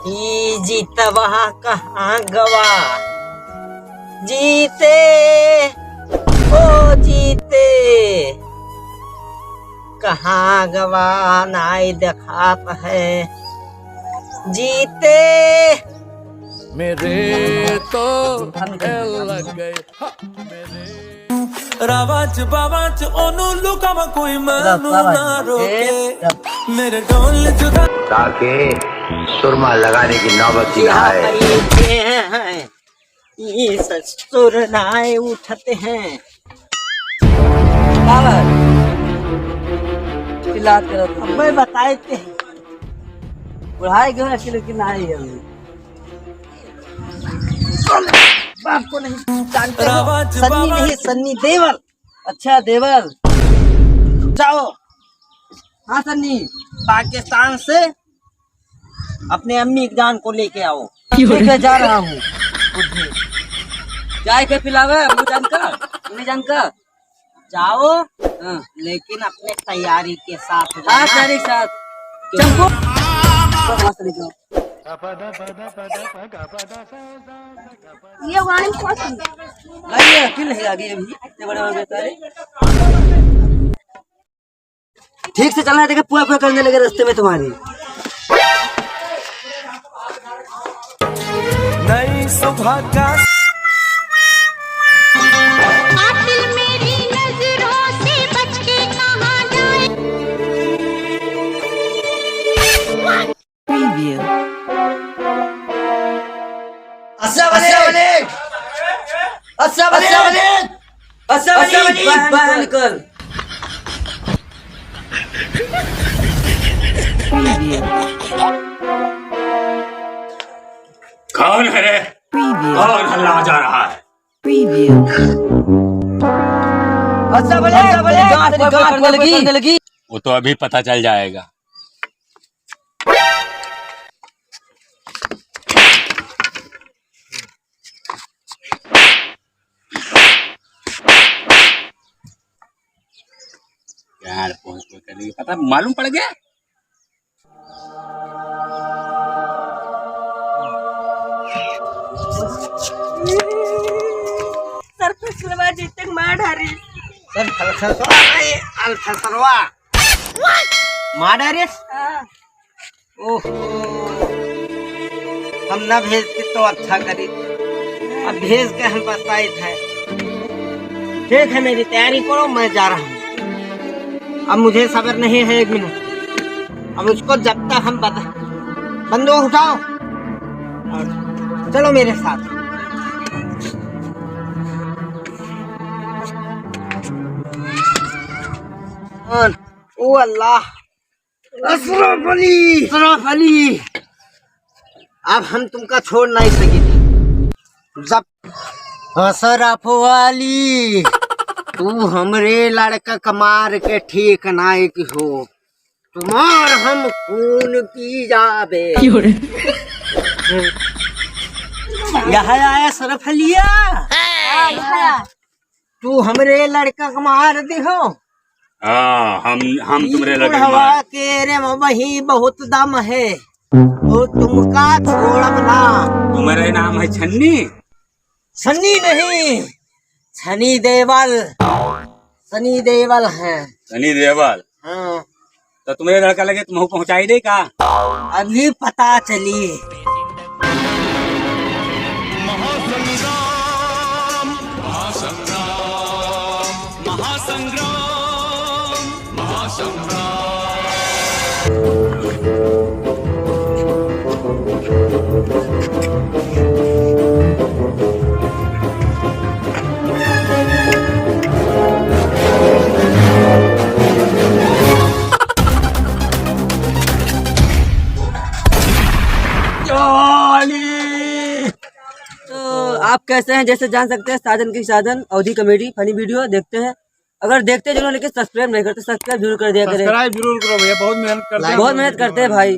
जीता वहाँ कहाँ गवा, जीते ओ जीते कहाँ गवा नाई देखात है, जीते मेरे तो लग गए रावाच बावाच ओनू लुकावा कोई मैनू ना रोके मेरे ढोल जुदा ताकि सुरमा लगाने की नौबत ही आए। ये ससुर नाए उठते हैं। मैं बताए थे बुढ़ाई गए लेकिन आई बाप को नहीं जानते हो? सन्नी नहीं, सन्नी देवल। अच्छा देवल, जाओ। हाँ सन्नी, पाकिस्तान से अपने अम्मी की जान को लेके आओ। लेके जा रहा हूँ। चाय के पिलावे अम्मी जान का जाओ। लेकिन अपने तैयारी के साथ। हाँ तैयारी के साथ। चंपू ये वाली पसंद लाइए अकेले ही आगे अभी इतने बड़े हो गए तारे। ठीक से चलना है, देखो पुआ पुआ करने लगे रास्ते में तुम्हारी। नई सुबह का कातिल मेरी नजरों से बच के कहाँ जाए। Preview. बाहर निकल। Preview. कौन है रे? Preview. कौन हल्ला जा रहा है? Preview. वो तो अभी पता चल जाएगा। यार पहुंच करने पता मालूम पड़ गया। सर फसलवा जीते मार डारी। सर फसलवा मार डारी। ओहो, हम ना भेजते तो अच्छा करी। अब भेज के हम बताए थे। ठीक है, मेरी तैयारी करो, मैं जा रहा हूँ। अब मुझे सब्र नहीं है 1 मिनट। अब उसको जब तक हम बंदूक उठाओ और चलो मेरे साथ। ओ अल्लाह, अशरफ अली, अब हम तुमका छोड़ नहीं सके। जब अशरफ अली, तू हमरे लड़का कमार के ठीक नायक हो, तुम्हार हम खून पी जाबे। यहाँ आया सरफ लिया। तू हमरे लड़का कमार दे हो। हाँ, हम तुम्हारे लड़के हवा के रे वही बहुत दम है, वो तुमका छोड़ब ना। तुम्हारा नाम है छन्नी? सन्नी नहीं, सनी देवल। सनी देवल है। सनी देवल? हाँ। तो तुम्हारे लड़का लगे तुम पहुंचाई दे का? अभी पता चली। आप कैसे हैं जैसे जान सकते हैं। साधन की साधन अवधि कॉमेडी फनी वीडियो देखते हैं। अगर देखते हैं जिन्होंने लेकिन सब्सक्राइब नहीं करते, सब्सक्राइब जरूर कर दिया करें। सब्सक्राइब जरूर करो भैया, बहुत मेहनत करते हैं। बहुत मेहनत करते हैं भाई।